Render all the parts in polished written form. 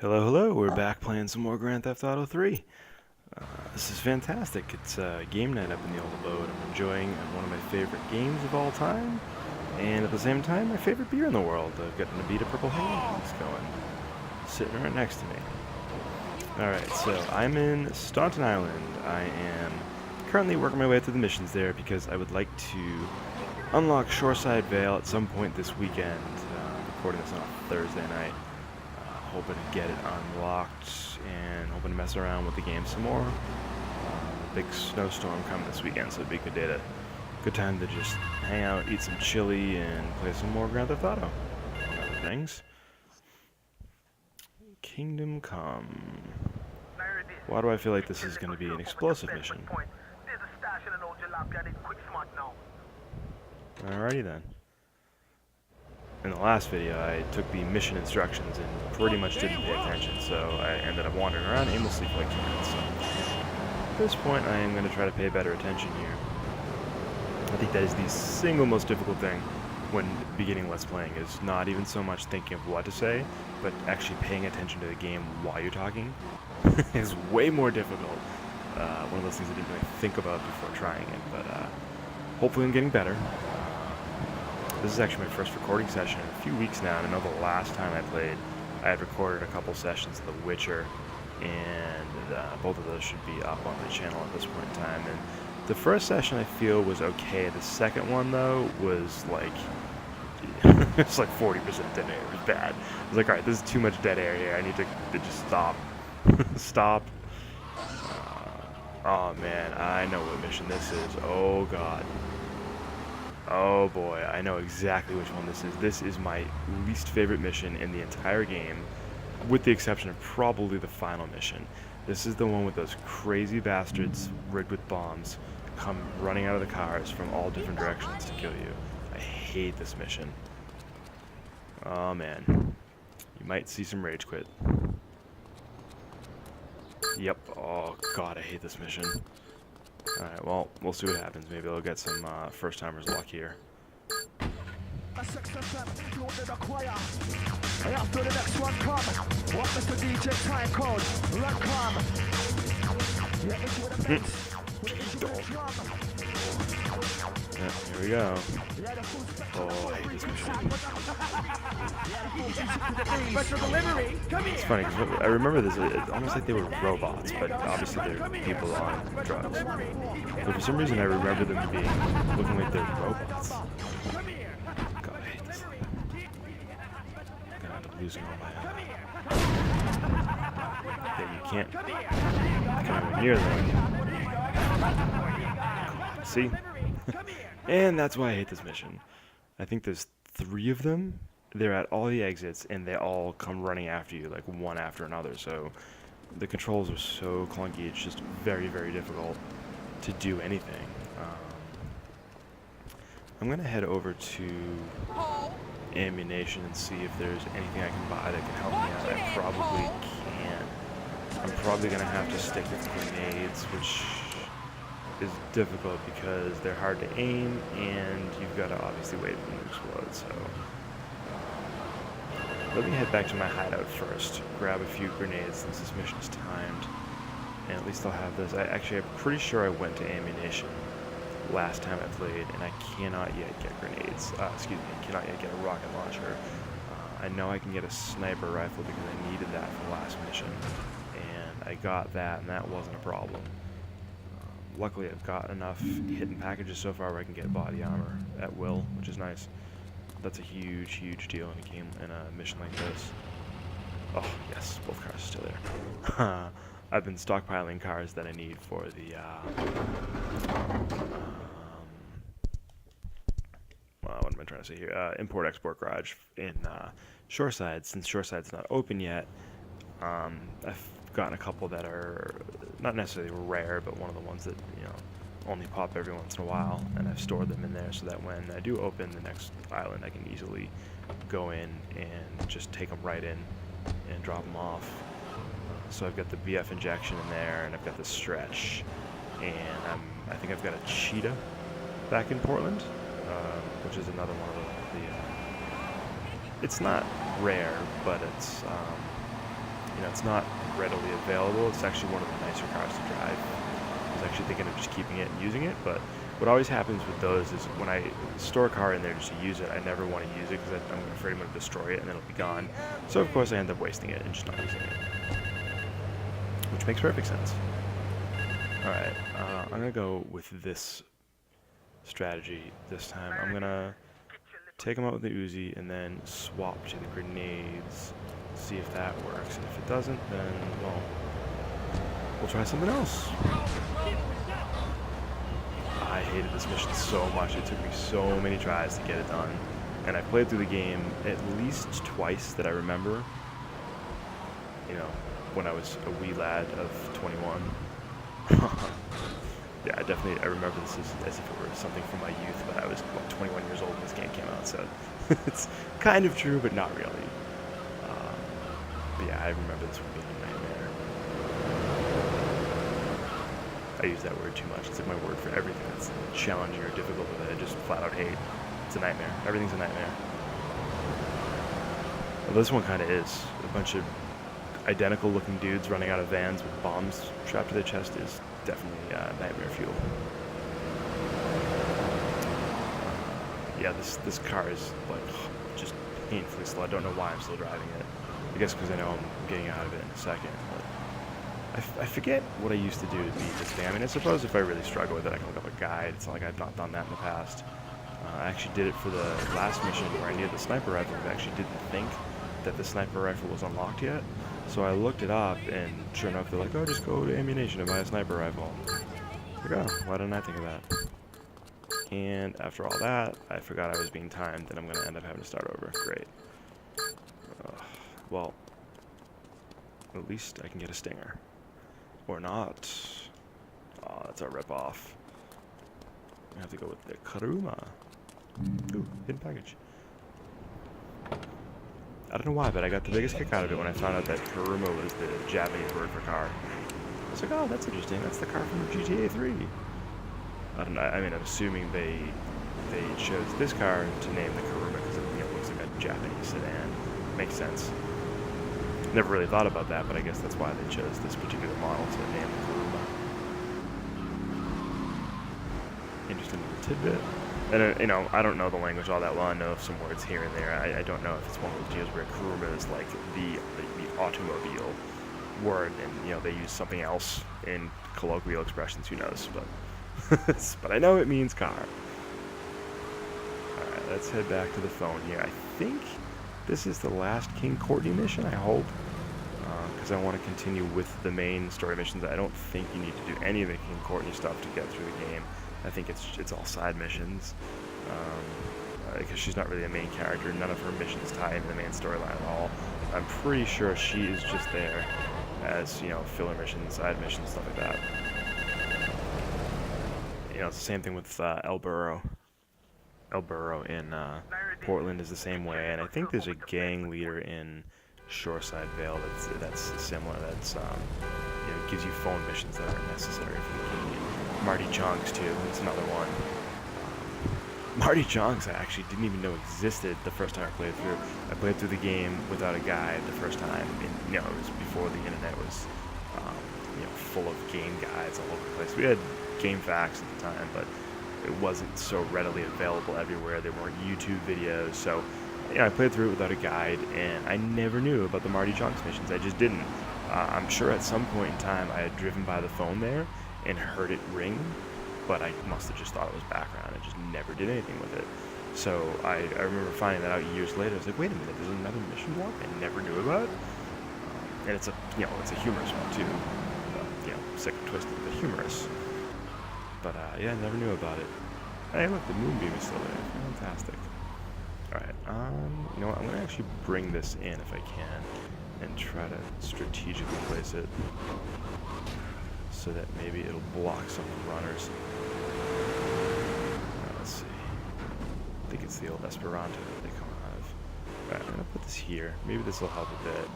Hello, hello, we're back playing some more Grand Theft Auto 3. This is fantastic. It's game night up in the old abode. I'm enjoying one of my favorite games of all time, and at the same time, my favorite beer in the world. I've got an Abita Purple Haze going, sitting right next to me. Alright, so I'm in Staunton Island. I am currently working my way through the missions there because I would like to unlock Shoreside Vale at some point this weekend. Recording this on a Thursday night. Hoping to get it unlocked and hoping to mess around with the game some more. Big snowstorm coming this weekend, so it'd be a good time to just hang out, eat some chili, and play some more Grand Theft Auto. Other things. Kingdom Come. Why do I feel like this is going to be an explosive mission? Alrighty then. In the last video, I took the mission instructions and pretty much didn't pay attention, so I ended up wandering around aimlessly for like 2 minutes. So at this point, I am going to try to pay better attention here. I think that is the single most difficult thing when beginning Let's Playing, is not even so much thinking of what to say, but actually paying attention to the game while you're talking is way more difficult. One of those things I didn't really think about before trying it, but hopefully I'm getting better. This is actually my first recording session in a few weeks now, and I know the last time I played, I had recorded a couple sessions of The Witcher, and both of those should be up on the channel at this point in time. And the first session I feel was okay. The second one, though, was like, it's like 40% dead air. It was bad. I was like, alright, this is too much dead air here. I need to just stop. Stop. Oh man, I know what mission this is. Oh god. Oh boy, I know exactly which one this is. This is my least favorite mission in the entire game, with the exception of probably the final mission. This is the one with those crazy bastards rigged with bombs come running out of the cars from all different directions to kill you. I hate this mission. Oh man. You might see some rage quit. Yep. Oh god, I hate this mission. Alright, well, we'll see what happens. Maybe I'll get some first-timers luck here. After the next one come, what Mr. DJ time code, run come. Yeah, here we go. Oh, I hate this mission. It's funny, because I remember this, it's almost like they were robots, but obviously they're people on drugs. But for some reason I remember them looking like they're robots. God, I hate this. I'm gonna end up losing all my... Yeah, you can't come anywhere near them. See? And that's why I hate this mission. I think there's 3 of them. They're at all the exits, and they all come running after you, like one after another. So the controls are so clunky, it's just very, very difficult to do anything. I'm going to head over to ammunition and see if there's anything I can buy that can help me out. I probably can. I'm probably going to have to stick with grenades, which is difficult because they're hard to aim, and you've got to obviously wait for them to explode. So let me head back to my hideout first, grab a few grenades since this mission's timed, and at least I'll have this. I'm pretty sure I went to ammunition last time I played, and I cannot yet get grenades. Cannot yet get a rocket launcher. I know I can get a sniper rifle because I needed that for the last mission, and I got that, and that wasn't a problem. Luckily, I've got enough hidden packages so far where I can get body armor at will, which is nice. That's a huge, huge deal in a game, in a mission like this. Oh, yes, both cars are still there. I've been stockpiling cars that I need for the, what am I trying to say here? Import-export garage in Shoreside. Since Shoreside's not open yet, I've gotten a couple that are not necessarily rare, but one of the ones that, you know, only pop every once in a while, and I've stored them in there so that when I do open the next island, I can easily go in and just take them right in and drop them off. So I've got the BF injection in there, and I've got the stretch, and I think I've got a cheetah back in Portland, which is another one of the it's not rare, but it's it's not readily available. It's actually one of the nicer cars to drive. I was actually thinking of just keeping it and using it, but what always happens with those is when I store a car in there just to use it, I never want to use it because I'm afraid I'm going to destroy it and then it'll be gone. So of course I end up wasting it and just not using it, which makes perfect sense. Alright, I'm going to go with this strategy this time. I'm going to take them out with the Uzi and then swap to the grenades, see if that works, and if it doesn't, then, well, we'll try something else. I hated this mission so much. It took me so many tries to get it done, and I played through the game at least twice that I remember, you know, when I was a wee lad of 21. Yeah, I remember this as if it were something from my youth, but I was, 21 years old when this game came out, so it's kind of true, but not really. But yeah, I remember this one being a nightmare. I use that word too much. It's like my word for everything that's challenging or difficult that I just flat out hate. It's a nightmare. Everything's a nightmare. Well, this one kind of is. A bunch of identical looking dudes running out of vans with bombs strapped to their chest is definitely nightmare fuel. Yeah, this car is like just painfully slow. I don't know why I'm still driving it. I guess because I know I'm getting out of it in a second. But I forget what I used to do to beat this thing. I mean, I suppose if I really struggle with it, I can look up a guide. It's not like I've not done that in the past. I actually did it for the last mission where I needed the sniper rifle. I actually didn't think that the sniper rifle was unlocked yet. So I looked it up, and sure enough, they're like, oh, just go to ammunition and buy a sniper rifle. Like, oh, why didn't I think of that? And after all that, I forgot I was being timed, and I'm going to end up having to start over. Great. Well, at least I can get a stinger. Or not. Oh, that's a ripoff. I have to go with the Karuma. Ooh, hidden package. I don't know why, but I got the biggest kick out of it when I found out that Karuma was the Japanese word for car. I was like, oh, that's interesting. That's the car from GTA 3. I don't know. I mean, I'm assuming they chose this car to name the Karuma because it looks like a Japanese sedan. Makes sense. Never really thought about that, but I guess that's why they chose this particular model to name the Karuma. Interesting little tidbit. And, I don't know the language all that well. I know some words here and there. I don't know if it's one of those deals where Kuruma is like the automobile word, and, they use something else in colloquial expressions. Who knows? But, but I know it means car. Alright, let's head back to the phone here. I think this is the last King Courtney mission, I hope. Because I want to continue with the main story missions. I don't think you need to do any of the King Courtney stuff to get through the game. I think it's all side missions, because she's not really a main character. None of her missions tie into the main storyline at all. I'm pretty sure she is just there as, filler missions, side missions, stuff like that. It's the same thing with El Burro. El Burro in Portland is the same way, and I think there's a gang leader in Shoreside Vale that's similar. That's gives you phone missions that aren't necessary for the game. Marty Chonks too. That's another one. Marty Chonks I actually didn't even know existed the first time I played through. I played through the game without a guide the first time, and it was before the internet was full of game guides all over the place. We had game facts at the time, but it wasn't so readily available everywhere. There weren't YouTube videos, so I played through it without a guide, and I never knew about the Marty Chonks missions. I just didn't. I'm sure at some point in time I had driven by the phone there and heard it ring, but I must have just thought it was background. I just never did anything with it. So I remember finding that out years later. I was like, wait a minute, there's another mission block I never knew about. And it's a humorous one too. Sick, twisted, but humorous. But yeah, I never knew about it. Hey, look, the moonbeam is still there. Fantastic. All right, you know what? I'm gonna actually bring this in if I can, and try to strategically place it so that maybe it'll block some of the runners. Let's see. I think it's the old Esperanto that they come out of. Alright, I'm gonna put this here. Maybe this will help a bit.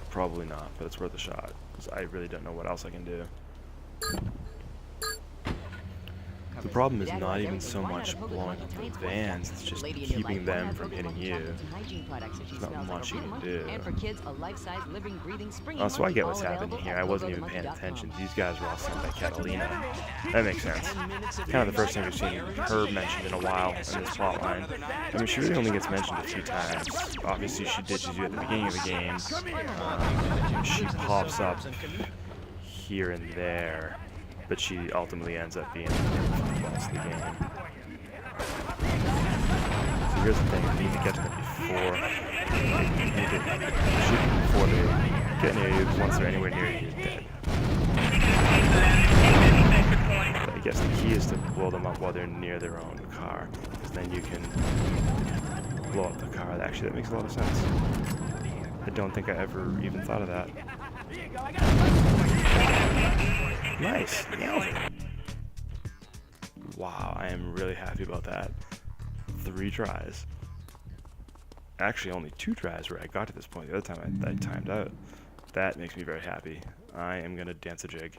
Probably not, but it's worth a shot, because I really don't know what else I can do. The problem is not even so much blowing up the vans, it's just keeping them from hitting you. There's not much you can do. So I get what's happening here. I wasn't even paying attention. These guys were all sent by Catalina. That makes sense. Kind of the first time we've seen her mentioned in a while in this plot line. I mean, she really only gets mentioned a few times. Obviously, she ditches you at the beginning of the game. She pops up here and there, but she ultimately ends up being the rest of the game. So here's the thing, you need to get to them before they get near you. Once they're anywhere near you, you're dead. But I guess the key is to blow them up while they're near their own car, because then you can blow up the car. Actually, that makes a lot of sense. I don't think I ever even thought of that. Nice, nailed it. Wow, I am really happy about that. 3 tries. Actually, only 2 tries where I got to this point. The other time I timed out. That makes me very happy. I am gonna dance a jig.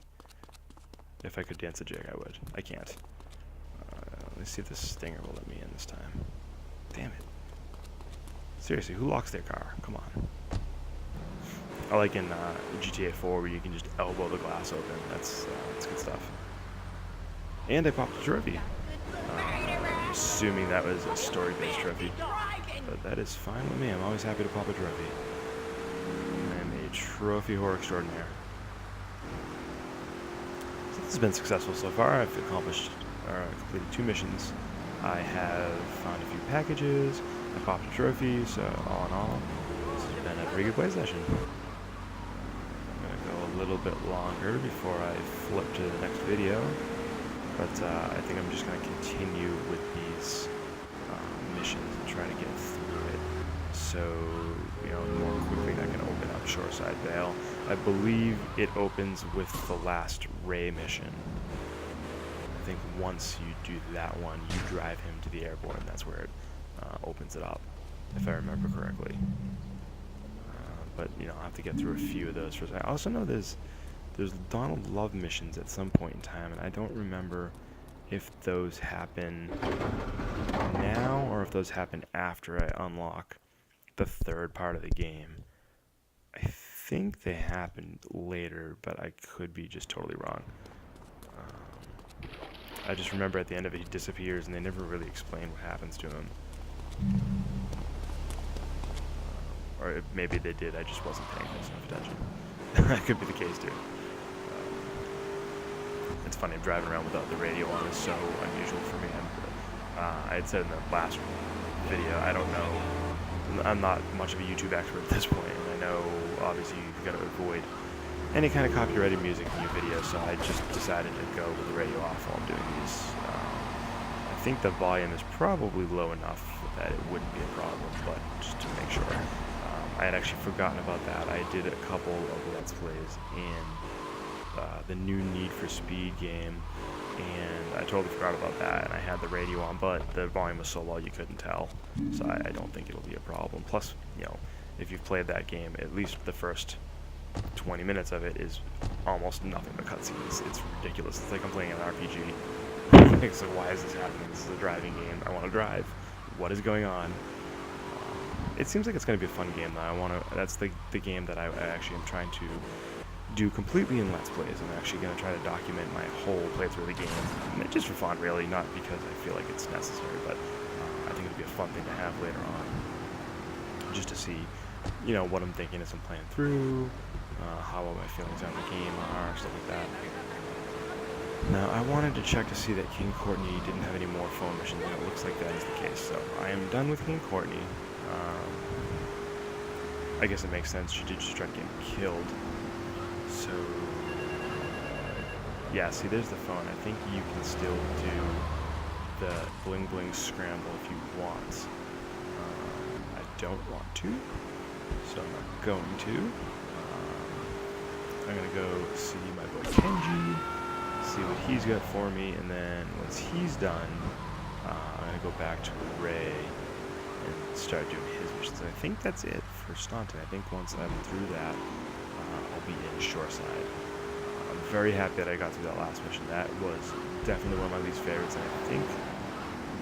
If I could dance a jig, I would. I can't. Let's see if this stinger will let me in this time. Damn it. Seriously, who locks their car? Come on. I like in GTA 4 where you can just elbow the glass open. That's good stuff. And I popped a trophy. Assuming that was a story-based trophy. But that is fine with me. I'm always happy to pop a trophy. I'm a trophy whore extraordinaire. So this has been successful so far. I've completed 2 missions. I have found a few packages. I popped a trophy. So all in all, this has been a pretty good play session. A little bit longer before I flip to the next video, but I think I'm just going to continue with these missions and try to get through it, so more quickly I can open up Shoreside Vale. I believe it opens with the last Ray mission. I think once you do that one, you drive him to the airport, and that's where it opens it up, if I remember correctly. But I'll have to get through a few of those first. I also know there's Donald Love missions at some point in time, and I don't remember if those happen now or if those happen after I unlock the 3rd part of the game. I think they happen later, but I could be just totally wrong. I just remember at the end of it he disappears, and they never really explain what happens to him. Or maybe they did, I just wasn't paying close enough attention. That could be the case too. It's funny, driving around without the radio on is so unusual for me. I had said in the last video, I don't know, I'm not much of a YouTube expert at this point, and I know obviously you've got to avoid any kind of copyrighted music in your videos, so I just decided to go with the radio off while I'm doing these. I think the volume is probably low enough that it wouldn't be a problem, but just to make sure. I had actually forgotten about that. I did a couple of Let's Plays in the new Need for Speed game, and I totally forgot about that, and I had the radio on, but the volume was so low you couldn't tell, so I don't think it'll be a problem. Plus, if you've played that game, at least the first 20 minutes of it is almost nothing but cutscenes. It's ridiculous. It's like I'm playing an RPG. So why is this happening? This is a driving game. I want to drive. What is going on? It seems like it's going to be a fun game, though. That's the game that I actually am trying to do completely in Let's Plays. I'm actually going to try to document my whole playthrough of the game, just for fun, really, not because I feel like it's necessary, but I think it'll be a fun thing to have later on, just to see, what I'm thinking as I'm playing through, how my feelings on the game are, stuff like that. Now, I wanted to check to see that King Courtney didn't have any more phone missions, and it looks like that is the case, so I am done with King Courtney. I guess it makes sense, she did just try to get killed. So, yeah, see, there's the phone. I think you can still do the bling bling scramble if you want. I don't want to, so I'm not going to. I'm going to go see my boy Kenji, see what he's got for me, and then once he's done, I'm going to go back to Ray and start doing his missions. I think that's it for Staunton. I think once I'm through that, I'll be in Shoreside. I'm very happy that I got through that last mission. That was definitely one of my least favorites, and I think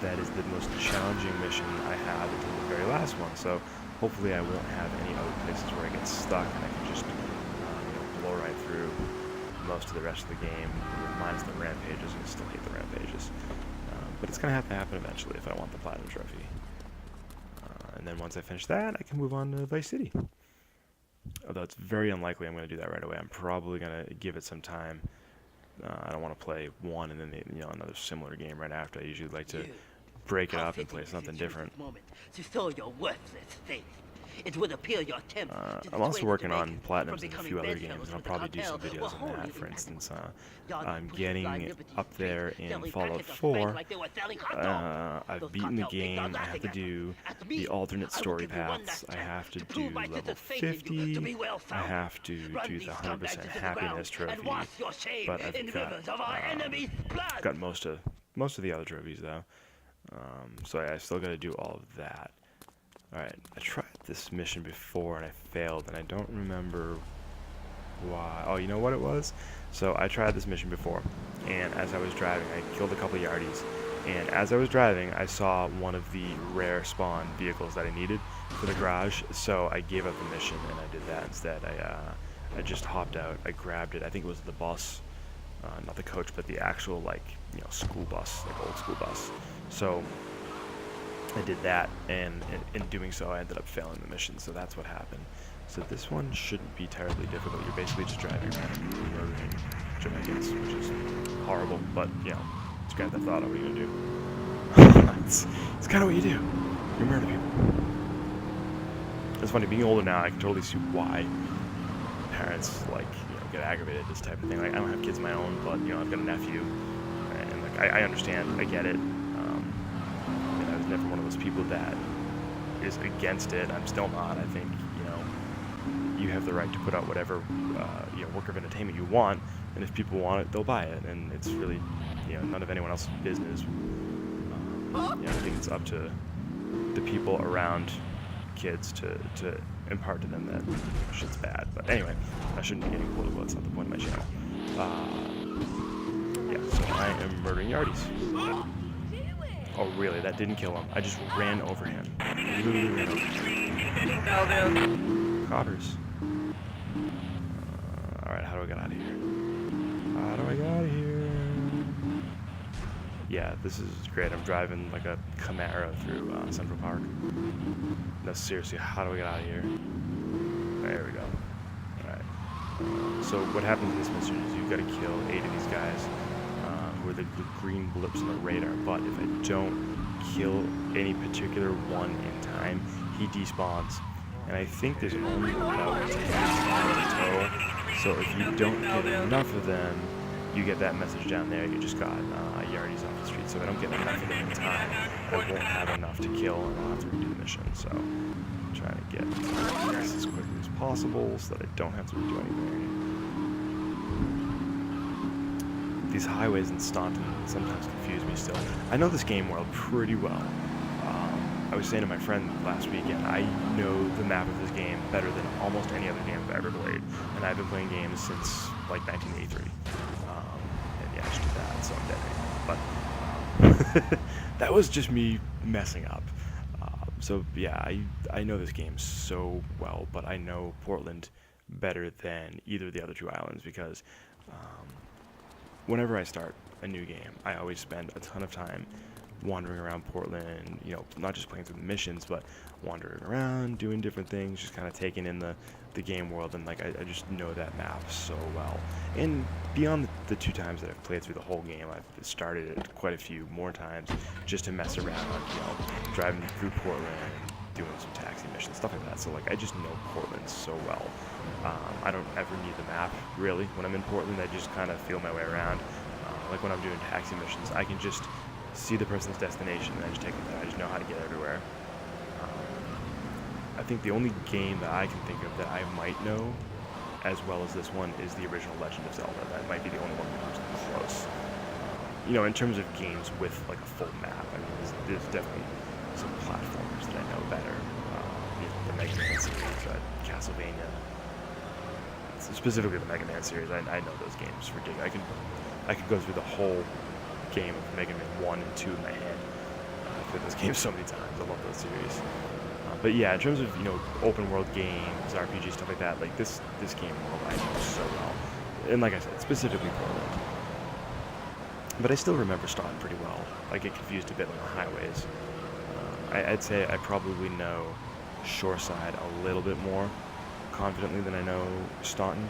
that is the most challenging mission I had until the very last one. So hopefully I won't have any other places where I get stuck and I can just blow right through most of the rest of the game, minus the rampages. I still hate the rampages. But it's going to have to happen eventually if I want the Platinum Trophy. And then once I finish that, I can move on to Vice City. Although it's very unlikely I'm going to do that right away. I'm probably going to give it some time. I don't want to play one and then another similar game right after. I usually like to break it up and play something different. To show your worthless faith. It would appear your attempt I'm also working on platinums in a few other games, and I'll probably do some videos on that. For instance, I'm getting up there in Fallout 4. I've beaten the game. I have to do the alternate story paths. I have to do level 50. I have to do the 100% happiness trophy. But I've got most of the other trophies though. So I still got to do all of that. Alright, I tried this mission before and I failed, and I don't remember why. Oh, you know what it was? So I tried this mission before, and as I was driving, I killed a couple yardies, and as I was driving, I saw one of the rare spawn vehicles that I needed for the garage, so I gave up the mission and I did that instead. I just hopped out, I grabbed it, I think it was the bus, not the coach, but the actual, school bus, old school bus. So I did that, and in doing so, I ended up failing the mission, so that's what happened. So this one shouldn't be terribly difficult. You're basically just driving around and murdering Jamaicans, which is horrible, but, it's Grand Theft Auto. What are you gonna do? it's kind of what you do. You murder people. It's funny, being older now, I can totally see why parents, get aggravated at this type of thing. I don't have kids of my own, but, I've got a nephew, and, I understand, I get it. Never one of those people that is against it. I'm still not. I think you have the right to put out whatever work of entertainment you want, and if people want it, they'll buy it, and it's really none of anyone else's business. I think it's up to the people around kids to impart to them that shit's bad. But anyway, I shouldn't be getting political. That's not the point of my channel. So I am murdering yardies. Oh, really? That didn't kill him. I just ran over him. Literally ran over him. Coppers. Alright, how do I get out of here? How do I get out of here? Yeah, this is great. I'm driving like a Camaro through Central Park. No, seriously, how do I get out of here? There we go. Alright. So what happens in this mission is you've got to kill 8 of these guys. Where the green blips on the radar, but if I don't kill any particular one in time, he despawns. And I think there's only about 10 spawns in total, so if you don't get enough of them, you get that message down there, you just got yardies off the street. So if I don't get enough of them in time, I won't have enough to kill, and I'll have to redo the mission. So I'm trying to get this as quickly as possible so that I don't have to redo anything. These highways in Staunton sometimes confuse me still. I know this game world pretty well. I was saying to my friend last weekend, I know the map of this game better than almost any other game I've ever played. And I've been playing games since, 1983. And yeah, I should do that, so I'm dead. But that was just me messing up. So yeah, I know this game so well, but I know Portland better than either of the other 2 islands because whenever I start a new game, I always spend a ton of time wandering around Portland, not just playing through the missions, but wandering around, doing different things, just kind of taking in the game world, and I just know that map so well. And beyond the 2 times that I've played through the whole game, I've started it quite a few more times just to mess around, driving through Portland, doing some taxi missions, stuff like that. So I just know Portland so well. I don't ever need the map, really. When I'm in Portland, I just kind of feel my way around. Like when I'm doing taxi missions, I can just see the person's destination and I just take them there. I just know how to get everywhere. I think the only game that I can think of that I might know as well as this one is the original Legend of Zelda. That might be the only one that comes close. In terms of games with a full map, I mean, there's definitely some platformers that I know better. The Mega Man series, Castlevania. specifically the Mega Man series. I know those games ridiculous. I could go through the whole game of Mega Man 1 and 2 in my head. I've played those games so many times. I love those series. But yeah, in terms of open world games, RPG stuff like that, like this game world I know so well, and like I said, specifically Portland. But I still remember Staunton pretty well. I get confused a bit on the highways. I'd say I probably know Shoreside a little bit more confidently than I know Staunton,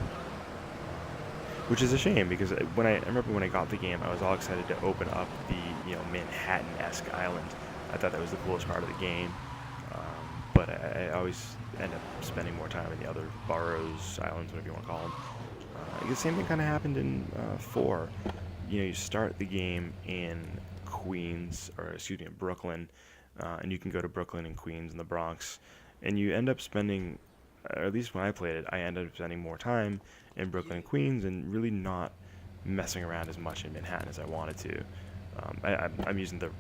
which is a shame because I remember when I got the game, I was all excited to open up the Manhattan-esque island. I thought that was the coolest part of the game, but I always end up spending more time in the other boroughs, islands, whatever you want to call them. The same thing kind of happened in 4. You start the game in Queens, or excuse me, in Brooklyn, and you can go to Brooklyn and Queens and the Bronx, and you end up spending, or at least when I played it, I ended up spending more time in Brooklyn and Queens and really not messing around as much in Manhattan as I wanted to. I'm using the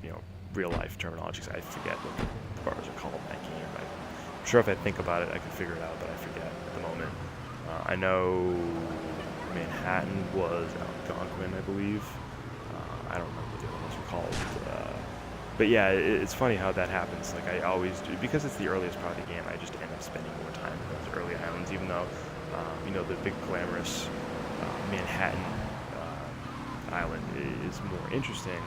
real life terminology because I forget what the boroughs are called in that game. I'm sure if I think about it, I can figure it out, but I forget at the moment. I know Manhattan was Algonquin, I believe. I don't remember what the other ones were called. But yeah, it's funny how that happens. Like I always do, because it's the earliest part of the game, I just end up spending more time in those early islands, even though, the big glamorous Manhattan island is more interesting,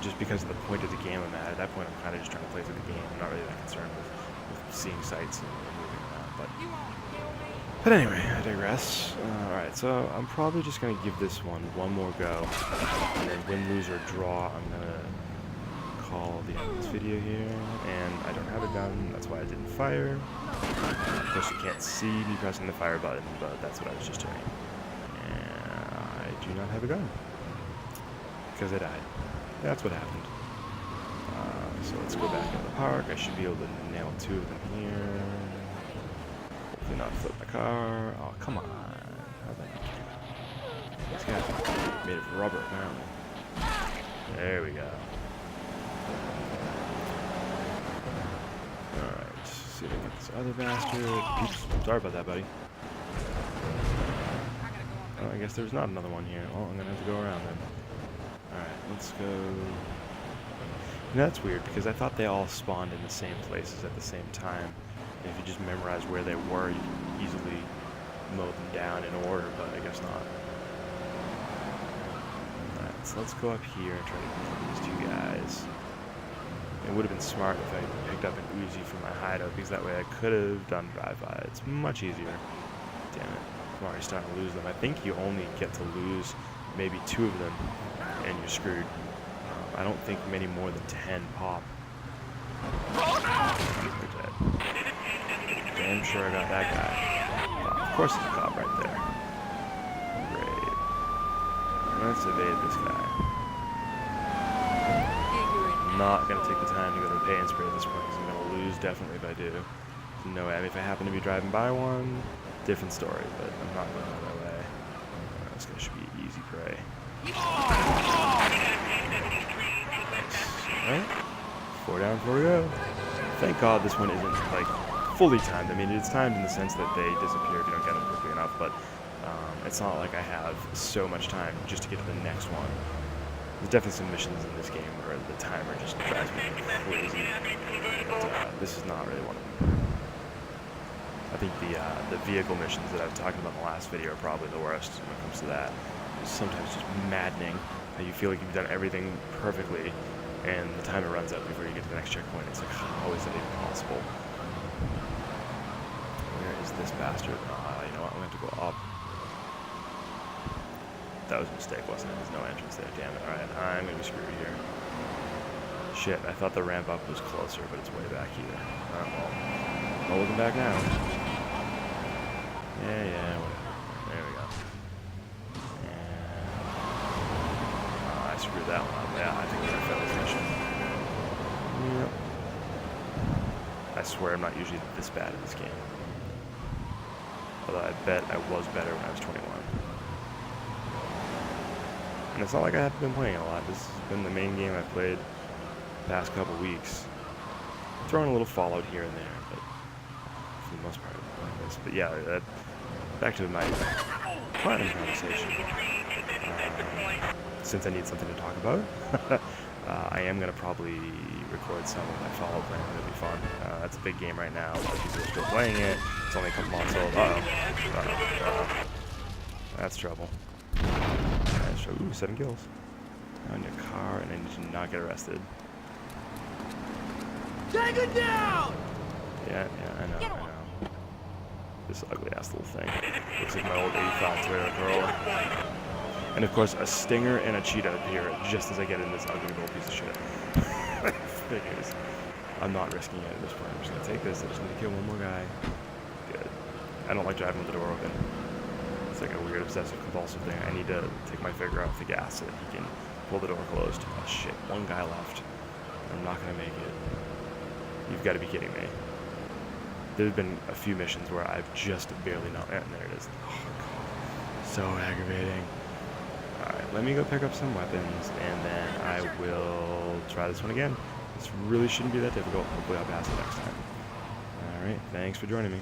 just because of the point of the game I'm at. At that point, I'm kind of just trying to play through the game. I'm not really that concerned with seeing sights and moving around, But anyway, I digress. Alright, so I'm probably just going to give this one more go. And then win, lose, or draw, I'm going to call the end of this video here. And I don't have a gun, that's why I didn't fire. Of course, you can't see me pressing the fire button, but that's what I was just doing. And I do not have a gun. Because I died. That's what happened. So let's go back into the park. I should be able to nail 2 of them here. Hopefully not flip my car. Oh, come on. How'd that get? This guy's made of rubber, apparently. There we go. Alright, see if I can get this other bastard. Oops, sorry about that, buddy. Oh, I guess there's not another one here. Well, I'm gonna have to go around then. Alright, let's go. That's weird, because I thought they all spawned in the same places at the same time. And if you just memorize where they were, you can easily mow them down in order, but I guess not. Alright, so let's go up here and try to kill these 2 guys. It would have been smart if I picked up an Uzi for my hideout, because that way I could have done drive-by. It's much easier. Damn it. I'm already starting to lose them. I think you only get to lose maybe 2 of them, and you're screwed. I don't think many more than 10 pop. They're dead. Damn sure I got that guy. Oh, of course there's a cop right there. Great. Let's evade this guy. I'm not going to take the time to go to the pay and spray at this point because I'm going to lose definitely if I do. No, I mean, if I happen to be driving by one, different story, but I'm not going that way. This guy should be easy prey. Alright, 4 down, 4 to go. Thank God this one isn't, like, fully timed. I mean, it's timed in the sense that they disappear if you don't get them quickly enough, but it's not like I have so much time just to get to the next one. There's definitely some missions in this game where the timer just drives me crazy, but this is not really one of them. I think the vehicle missions that I was talking about in the last video are probably the worst when it comes to that. It's sometimes just maddening how you feel like you've done everything perfectly, and the timer runs out before you get to the next checkpoint. It's like, how is that even possible? Where is this bastard? You know what? I'm going to have to go up. That was a mistake, wasn't it? There's no entrance there. Damn it. Alright, I'm going to be screwed here. Shit, I thought the ramp up was closer, but it's way back here. Alright, well, I'm looking back now. Yeah, whatever. There we go. I screwed that one up. Yeah, I think we're gonna fail this mission. Yep. I swear I'm not usually this bad at this game. Although I bet I was better when I was 21. And it's not like I have been playing a lot. This has been the main game I've played the past couple weeks. Throwing a little Fallout here and there, but for the most part, like this. But yeah, back to my platinum conversation. Since I need something to talk about, I am going to probably record some of my Fallout playing. It'll be fun. That's a big game right now. A lot of people are still playing it. It's only a couple months old. That's trouble. That's trouble. Ooh, 7 kills. I'm in a car, and I need to not get arrested. Take it down! Yeah, I know. This ugly ass little thing. Looks like my old 85 Toyota Corolla. And of course, a stinger and a cheetah appear just as I get in this ugly little piece of shit. Figures. I'm not risking it at this point. I'm just gonna take this. I just need to kill one more guy. Good. I don't like driving with the door open. It's like a weird obsessive compulsive thing. I need to take my finger off the gas so that he can pull the door closed. Oh shit, one guy left. I'm not gonna make it. You've got to be kidding me. There's been a few missions where I've just barely not. And there it is. Oh god, so aggravating. Alright, let me go pick up some weapons, and then I will try this one again. This really shouldn't be that difficult. Hopefully I'll pass it next time. Alright, thanks for joining me.